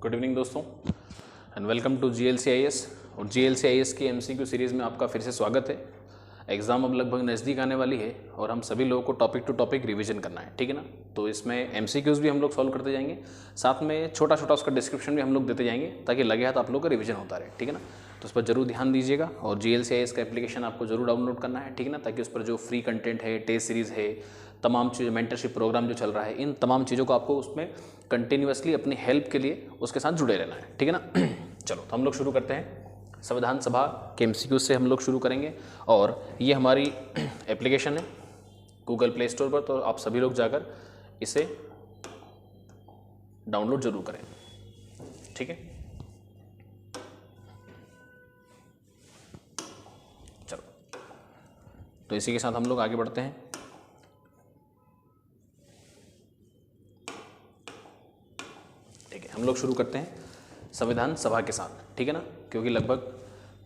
Good evening दोस्तों and welcome to GLCIS। और GLCIS की MCQ सीरीज़ में आपका फिर से स्वागत है। एग्ज़ाम अब लगभग नज़दीक आने वाली है और हम सभी लोगों को टॉपिक टू टॉपिक रिवीजन करना है, ठीक है ना। तो इसमें MCQs भी हम लोग सॉल्व करते जाएंगे, साथ में छोटा छोटा उसका डिस्क्रिप्शन भी हम लोग देते जाएंगे ताकि लगे हाथ आप लोग का रिवीजन होता रहे, ठीक है ना। तो उस पर जरूर ध्यान दीजिएगा और GLCIS का एप्लीकेशन आपको जरूर डाउनलोड करना है, ठीक है ना, ताकि उस पर जो फ्री कंटेंट है, टेस्ट सीरीज़ है, तमाम चीज़, मेंटरशिप प्रोग्राम जो चल रहा है, इन तमाम चीज़ों को आपको उसमें कंटिन्यूअसली अपनी हेल्प के लिए उसके साथ जुड़े रहना है, ठीक है ना। चलो तो हम लोग शुरू करते हैं। संविधान सभा के MCQ से हम लोग शुरू करेंगे और ये हमारी एप्लीकेशन है गूगल प्ले स्टोर पर, तो आप सभी लोग जाकर इसे डाउनलोड जरूर करें, ठीक है। चलो तो इसी के साथ हम लोग आगे बढ़ते हैं। ठीक है, हम लोग शुरू करते हैं संविधान सभा के साथ, ठीक है ना, क्योंकि लगभग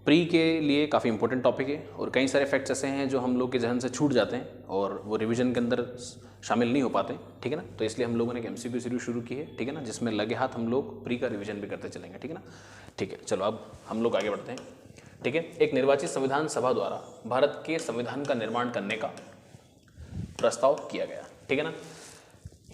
प्री के लिए काफ़ी इंपॉर्टेंट टॉपिक है और कई सारे फैक्ट्स ऐसे हैं जो हम लोग के जहन से छूट जाते हैं और वो रिवीजन के अंदर शामिल नहीं हो पाते, ठीक है ना। तो इसलिए हम लोगों ने एक MCQ सीरीज शुरू की है, ठीक है ना, जिसमें लगे हाथ हम लोग प्री का रिवीजन भी करते चलेंगे, ठीक है ना। ठीक है, चलो अब हम लोग आगे बढ़ते हैं, ठीक है। एक निर्वाचित संविधान सभा द्वारा भारत के संविधान का निर्माण करने का प्रस्ताव किया गया, ठीक है ना।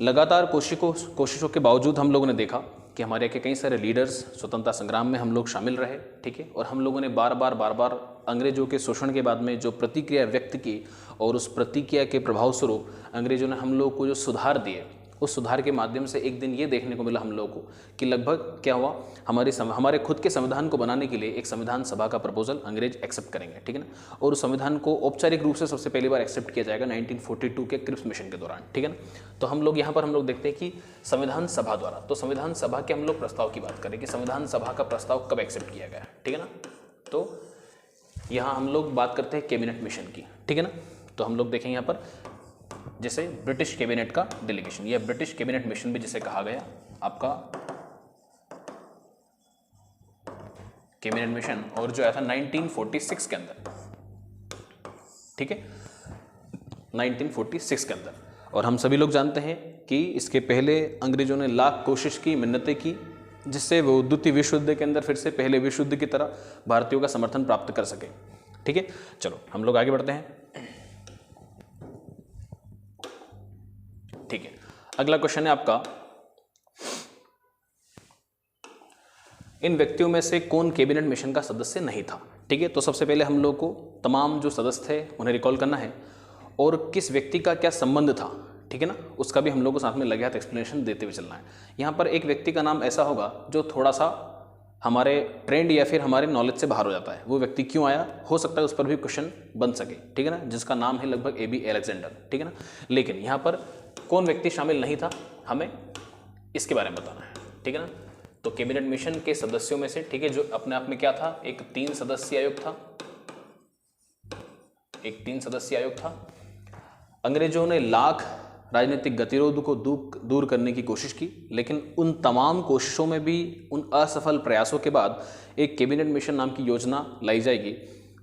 लगातार कोशिशों के बावजूद हम लोगों ने देखा कि हमारे के कई सारे लीडर्स स्वतंत्रता संग्राम में हम लोग शामिल रहे, ठीक है, और हम लोगों ने बार बार अंग्रेजों के शोषण के बाद में जो प्रतिक्रिया व्यक्त की और उस प्रतिक्रिया के प्रभाव स्वरूप अंग्रेजों ने हम लोग को जो सुधार दिए, उस सुधार के माध्यम से एक दिन ये देखने को मिला हम लोगों को कि लगभग क्या हुआ, हमारे खुद के संविधान को बनाने के लिए एक संविधान सभा का प्रपोजल अंग्रेज एक्सेप्ट करेंगे, ठीक है ना। और उस संविधान को औपचारिक रूप से सबसे पहली बार एक्सेप्ट किया जाएगा 1942 के क्रिप्स मिशन के दौरान, ठीक है ना। तो हम लोग यहाँ पर हम लोग देखते हैं कि संविधान सभा द्वारा, तो संविधान सभा के हम लोग प्रस्ताव की बात करें कि संविधान सभा का प्रस्ताव कब एक्सेप्ट किया गया, ठीक है ना। तो यहाँ हम लोग बात करते हैं कैबिनेट मिशन की, ठीक है ना। तो हम लोग देखेंगे यहाँ पर जैसे ब्रिटिश कैबिनेट का डेलीगेशन या ब्रिटिश कैबिनेट मिशन भी जिसे कहा गया आपका कैबिनेट मिशन, और जो आया था 1946 के अंदर, ठीक है, 1946 के अंदर। और हम सभी लोग जानते हैं कि इसके पहले अंग्रेजों ने लाख कोशिश की, मिन्नतें की, जिससे वो द्वितीय विश्व युद्ध के अंदर फिर से पहले विश्व युद्ध की तरह भारतीयों का समर्थन प्राप्त कर सके, ठीक है। चलो हम लोग आगे बढ़ते हैं, ठीक है। अगला क्वेश्चन है आपका, इन व्यक्तियों में से कौन कैबिनेट मिशन का सदस्य नहीं था, ठीक है। तो सबसे पहले हम लोग को तमाम जो सदस्य थे उन्हें रिकॉल करना है और किस व्यक्ति का क्या संबंध था, ठीक है ना, उसका भी हम लोग को साथ में लगे हाथ एक्सप्लेनेशन देते हुए चलना है। यहाँ पर एक व्यक्ति का नाम ऐसा होगा जो थोड़ा सा हमारे ट्रेंड या फिर हमारे नॉलेज से बाहर हो जाता है, वो व्यक्ति क्यों आया, हो सकता है उस पर भी क्वेश्चन बन सके, ठीक है ना, जिसका नाम है लगभग AB अलेक्जेंडर, ठीक है ना। लेकिन यहाँ पर कौन व्यक्ति शामिल नहीं था, हमें इसके बारे में बताना है, ठीक है ना। तो कैबिनेट मिशन के सदस्यों में से, ठीक है, जो अपने आप में क्या था, एक 3 सदस्यीय आयोग था, एक 3 सदस्यीय आयोग था। अंग्रेजों ने लाख राजनीतिक गतिरोध को दूर करने की कोशिश की, लेकिन उन तमाम कोशिशों में भी, उन असफल प्रयासों के बाद एक कैबिनेट मिशन नाम की योजना लाई जाएगी,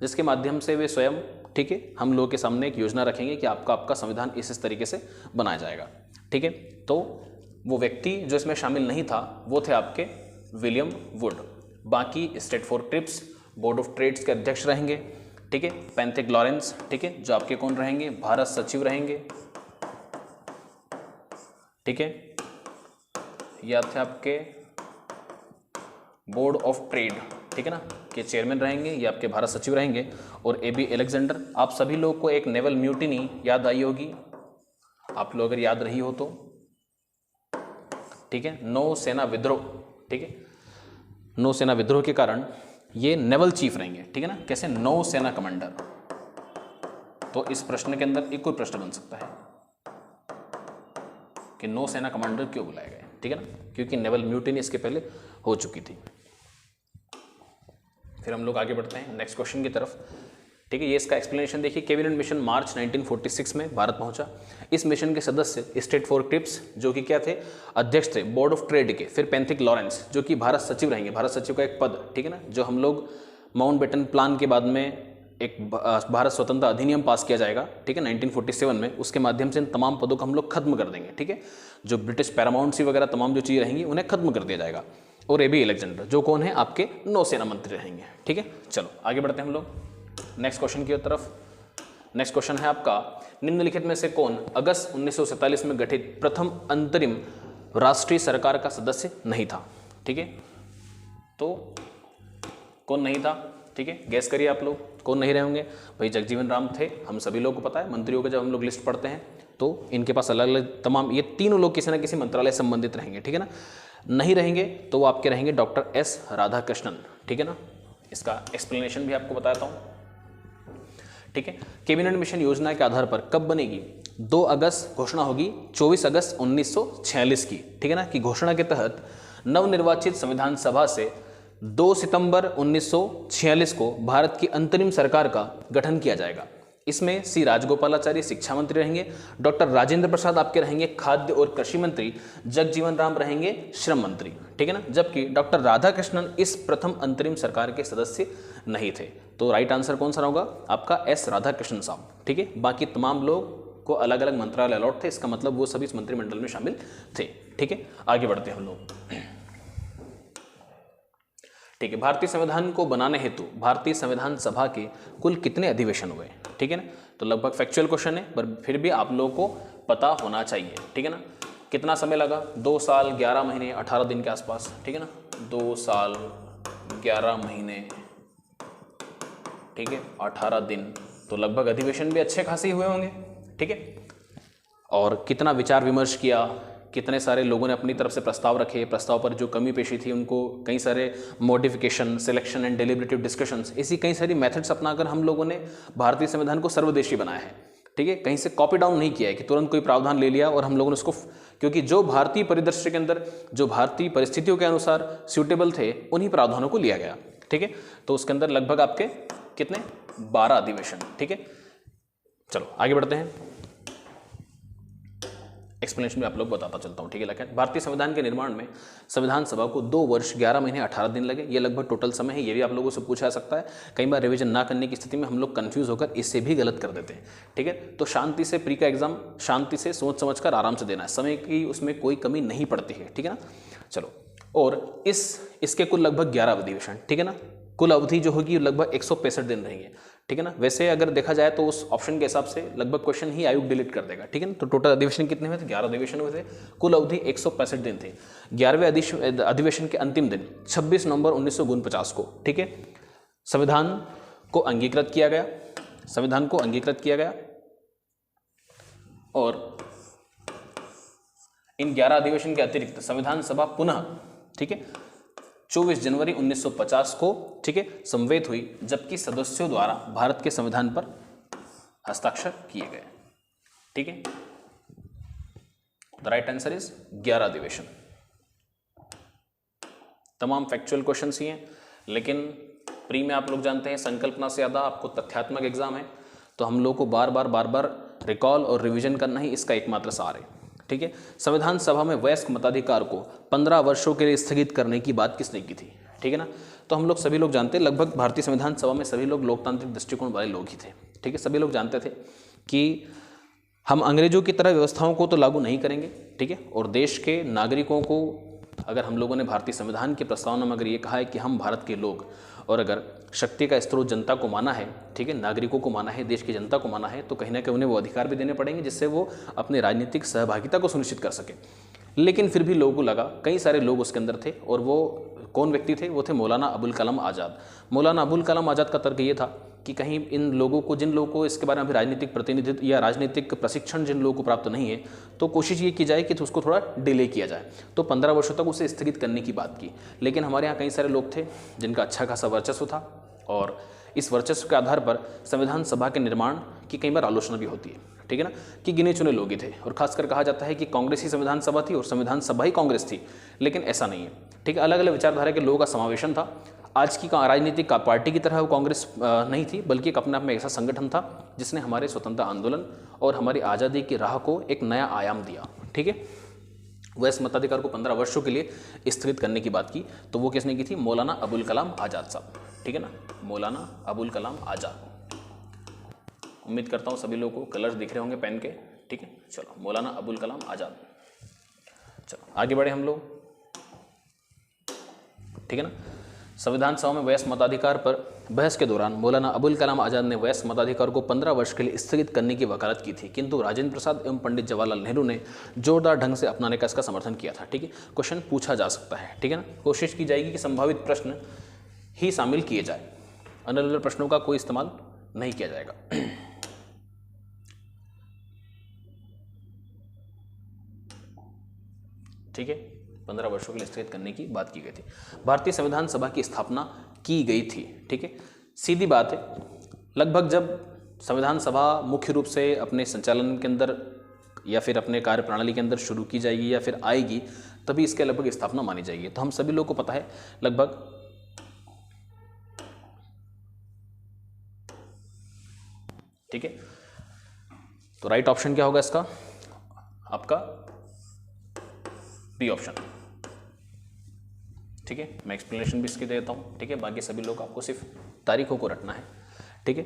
जिसके माध्यम से वे स्वयं, ठीक है, हम लोगों के सामने एक योजना रखेंगे कि आपका संविधान इस तरीके से बनाया जाएगा, ठीक है। तो वो व्यक्ति जो इसमें शामिल नहीं था वो थे आपके विलियम वुड। बाकी state for trips, board of trades के अध्यक्ष रहेंगे, ठीक है, पेंथिक लॉरेंस, ठीक है, जो आपके कौन रहेंगे, भारत सचिव रहेंगे, ठीक है, या थे आपके बोर्ड ऑफ ट्रेड, ठीक है ना, के चेयरमैन रहेंगे, ये आपके भारत सचिव रहेंगे। और AB अलेक्जेंडर, आप सभी लोग को एक नेवल म्यूटिनी याद आई होगी, आप लोग अगर याद रही हो तो, ठीक है, नौसेना विद्रोह, ठीक है, नौसेना विद्रोह के कारण ये नेवल चीफ रहेंगे, ठीक है ना, कैसे, नौसेना कमांडर। तो इस प्रश्न के अंदर एक और प्रश्न बन सकता है कि नौसेना कमांडर क्यों बुलाए गए, ठीक है ना, क्योंकि नेवल म्यूटिनी इसके पहले हो चुकी थी। फिर हम लोग आगे बढ़ते हैं नेक्स्ट क्वेश्चन की तरफ, ठीक है। ये इसका एक्सप्लेनेशन देखिए, कैबिनेट मिशन मार्च 1946 में भारत पहुंचा। इस मिशन के सदस्य स्टेट फॉर ट्रिप्स, जो कि क्या थे, अध्यक्ष थे बोर्ड ऑफ ट्रेड के, फिर पेंथिक लॉरेंस, जो कि भारत सचिव रहेंगे, भारत सचिव का एक पद, ठीक है ना, जो हम लोग माउंटबेटन प्लान के बाद में एक भारत स्वतंत्रता अधिनियम पास किया जाएगा, ठीक है, 1947 में, उसके माध्यम से इन तमाम पदों को हम लोग खत्म कर देंगे, ठीक है। जो ब्रिटिश पैरामाउंट सी वगैरह तमाम जो चीज़ें रहेंगी उन्हें खत्म कर दिया जाएगा। और एबी अलेक्जेंडर, जो कौन है आपके नौसेना मंत्री रहेंगे। ठीक है, चलो आगे बढ़ते हैं हम लोग नेक्स्ट क्वेश्चन की तरफ। नेक्स्ट क्वेश्चन है आपका, निम्नलिखित में से कौन अगस्त 1947 में गठित प्रथम अंतरिम राष्ट्रीय सरकार का सदस्य नहीं था। ठीक है, तो कौन नहीं था, ठीक है, गैस करिए आप लोग कौन नहीं रहे होंगे। भाई जगजीवन राम थे, हम सभी लोगों को पता है, मंत्रियों के जब हम लोग लिस्ट पढ़ते हैं तो इनके पास अलग अलग तमाम, ये तीनों लोग किसी ना किसी मंत्रालय से संबंधित रहेंगे। ठीक है ना, नहीं रहेंगे तो वो आपके रहेंगे डॉक्टर एस राधाकृष्णन। ठीक है ना, इसका एक्सप्लेनेशन भी आपको बताता हूँ। ठीक है, कैबिनेट मिशन योजना के आधार पर कब बनेगी, 2 अगस्त घोषणा होगी 24 अगस्त 1946 की। ठीक है ना, कि घोषणा के तहत नवनिर्वाचित संविधान सभा से 2 सितंबर 1946 को भारत की अंतरिम सरकार का गठन किया जाएगा। इसमें सी राजगोपालाचारी शिक्षा मंत्री रहेंगे, डॉक्टर राजेंद्र प्रसाद आपके रहेंगे खाद्य और कृषि मंत्री, जगजीवन राम रहेंगे श्रम मंत्री। ठीक है ना, जबकि डॉक्टर राधाकृष्णन इस प्रथम अंतरिम सरकार के सदस्य नहीं थे। तो राइट आंसर कौन सा होगा आपका, एस राधाकृष्णन साहब। ठीक है, बाकी तमाम लोग को अलग अलग मंत्रालय अलॉट थे, इसका मतलब वो सभी इस मंत्रिमंडल में शामिल थे। ठीक है, आगे बढ़ते हैं हम लोग। ठीक है, भारतीय संविधान को बनाने हेतु भारतीय संविधान सभा के कुल कितने अधिवेशन हुए। ठीक है ना, तो लगभग फैक्चुअल क्वेश्चन है पर फिर भी आप लोगों को पता होना चाहिए। ठीक है ना, कितना समय लगा, 2 साल 11 महीने 18 दिन के आसपास। ठीक है ना, 2 साल 11 महीने, ठीक है, 18 दिन, तो लगभग अधिवेशन भी अच्छे खासे हुए होंगे। ठीक है, और कितना विचार विमर्श किया, कितने सारे लोगों ने अपनी तरफ से प्रस्ताव रखे, प्रस्ताव पर जो कमी पेशी थी उनको कई सारे modification, selection and deliberative discussions, ऐसी कई सारी मेथड्स अपनाकर हम लोगों ने भारतीय संविधान को सर्वदेशी बनाया है। ठीक है, कहीं से कॉपी डाउन नहीं किया है कि तुरंत कोई प्रावधान ले लिया और हम लोगों ने उसको, क्योंकि जो भारतीय परिदृश्य के अंदर, जो भारतीय परिस्थितियों के अनुसार सूटेबल थे, उन्हीं प्रावधानों को लिया गया। ठीक है, तो उसके अंदर लगभग आपके कितने 12 अधिवेशन। ठीक है, चलो आगे बढ़ते हैं, एक्सप्लेनेशन भी आप लोग बताता चलता हूँ। ठीक है, लेकिन भारतीय संविधान के निर्माण में संविधान सभा को 2 वर्ष 11 महीने 18 दिन लगे, ये लगभग टोटल समय है। ये भी आप लोगों से पूछा जा सकता है, कई बार रिवीजन ना करने की स्थिति में हम लोग कंफ्यूज होकर इससे भी गलत कर देते हैं। ठीक है, तो शांति से प्री का एग्जाम शांति से सोच समझ कर आराम से देना है, समय की उसमें कोई कमी नहीं पड़ती है। ठीक है ना, चलो, और इसके कुल लगभग 11 अधिवेशन। ठीक है ना, कुल अवधि जो होगी लगभग 165 दिन रहेंगे। ठीक है ना, वैसे अगर देखा जाए तो उस ऑप्शन के हिसाब से लगभग क्वेश्चन ही आयोग डिलीट कर देगा। ठीक है ना, तो टोटल अधिवेशन कितने हुए थे, 11 अधिवेशन हुए थे, कुल अवधि 165 दिन थी। 11वें अधिवेशन के अंतिम दिन 26 नवंबर 1949 को, ठीक है, संविधान को अंगीकृत किया गया, संविधान को अंगीकृत किया गया। और इन 11 अधिवेशन के अतिरिक्त संविधान सभा पुनः, ठीक है, 24 जनवरी 1950 को, ठीक है, समवेत हुई, जबकि सदस्यों द्वारा भारत के संविधान पर हस्ताक्षर किए गए। ठीक है, द राइट आंसर इज 11 अधिवेशन। तमाम फैक्चुअल क्वेश्चंस ही हैं, लेकिन प्री में आप लोग जानते हैं संकल्पना से ज़्यादा आपको तथ्यात्मक एग्जाम है, तो हम लोग को बार बार रिकॉल और रिवीजन करना ही इसका एकमात्र सार है। ठीक है, संविधान सभा में वयस्क मताधिकार को 15 वर्षों के लिए स्थगित करने की बात किसने की थी। ठीक है ना, तो हम लोग सभी लोग जानते हैं, लगभग भारतीय संविधान सभा में सभी लोग लोकतांत्रिक दृष्टिकोण वाले लोग ही थे। ठीक है, सभी लोग जानते थे कि हम अंग्रेजों की तरह व्यवस्थाओं को तो लागू नहीं करेंगे। ठीक है, और देश के नागरिकों को, अगर हम लोगों ने भारतीय संविधान की प्रस्तावना में अगर ये कहा है कि हम भारत के लोग, और अगर शक्ति का स्रोत जनता को माना है, ठीक है, नागरिकों को माना है, देश की जनता को माना है, तो कहीं ना कहीं उन्हें वो अधिकार भी देने पड़ेंगे जिससे वो अपने राजनीतिक सहभागिता को सुनिश्चित कर सके। लेकिन फिर भी लोगों को लगा, कई सारे लोग उसके अंदर थे, और वो कौन व्यक्ति थे, वो थे मौलाना अबुल कलाम आज़ाद। मौलाना अबुल कलाम आज़ाद का तर्क ये था कि कहीं इन लोगों को, जिन लोगों को इसके बारे में अभी राजनीतिक प्रतिनिधित्व या राजनीतिक प्रशिक्षण जिन लोगों को प्राप्त नहीं है, तो कोशिश ये की जाए कि उसको थोड़ा डिले किया जाए। तो 15 वर्षों तक उसे स्थगित करने की बात की। लेकिन हमारे यहाँ कई सारे लोग थे जिनका अच्छा खासा वर्चस्व था, और इस वर्चस्व के आधार पर संविधान सभा के निर्माण की कई बार आलोचना भी होती है। ठीक है ना, कि गिने चुने लोग ही थे, और खासकर कहा जाता है कि कांग्रेस ही संविधान सभा थी और संविधान सभा ही कांग्रेस थी, लेकिन ऐसा नहीं है। ठीक है, अलग अलग विचारधारा के लोगों का समावेशन था। आज की राजनीतिक पार्टी की तरह वो कांग्रेस नहीं थी, बल्कि एक अपने आप में ऐसा संगठन था जिसने हमारे स्वतंत्रता आंदोलन और हमारी आज़ादी की राह को एक नया आयाम दिया। ठीक है, वयस्क मताधिकार को 15 वर्षों के लिए स्थगित करने की बात की, तो वो किसने की थी, मौलाना अबुल कलाम आज़ाद साहब। ठीक है ना, मौलाना अबुल कलाम आज़ाद। उम्मीद करता हूँ सभी लोगों को कलर्स दिख रहे होंगे पेन के। ठीक है, चलो, मौलाना अबुल कलाम आज़ाद। चलो आगे बढ़े हम लोग। ठीक है ना। संविधान सभा में वयस्क मताधिकार पर बहस के दौरान मौलाना अबुल कलाम आज़ाद ने वयस्क मताधिकार को 15 वर्ष के लिए स्थगित करने की वकालत की थी, किंतु राजेंद्र प्रसाद एवं पंडित जवाहरलाल नेहरू ने जोरदार ढंग से अपनाने का इसका समर्थन किया था। ठीक है, क्वेश्चन पूछा जा सकता है। ठीक है ना, कोशिश की जाएगी कि संभावित प्रश्न ही शामिल किए जाए, अनरिलेटेड प्रश्नों का कोई इस्तेमाल नहीं किया जाएगा। ठीक है, 15 वर्षों के लिए स्थगित करने की बात की गई थी। भारतीय संविधान सभा की स्थापना की गई थी। ठीक है, सीधी बात है, लगभग जब संविधान सभा मुख्य रूप से अपने संचालन के अंदर या फिर अपने कार्य प्रणाली के अंदर शुरू की जाएगी या फिर आएगी, तभी इसके लगभग स्थापना मानी जाएगी। तो हम सभी लोगों को पता है लगभग ठीक है। तो राइट ऑप्शन क्या होगा इसका, आपका बी ऑप्शन। ठीक है, मैं एक्सप्लेनेशन भी इसकी देता हूँ। ठीक है, बाकी सभी लोग आपको सिर्फ तारीखों को रटना है। ठीक है,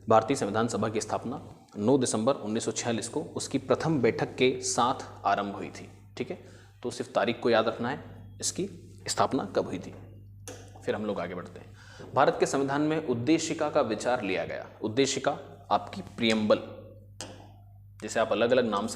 भारतीय संविधान सभा की स्थापना 9 दिसंबर 1946 को उसकी प्रथम बैठक के साथ आरंभ हुई थी। ठीक है, तो सिर्फ तारीख को याद रखना है, इसकी स्थापना कब हुई थी। फिर हम लोग आगे बढ़ते हैं। भारत के संविधान में उद्देशिका का विचार लिया गया। उद्देशिका आपकी प्रियम्बल, जिसे आप अलग अलग नाम से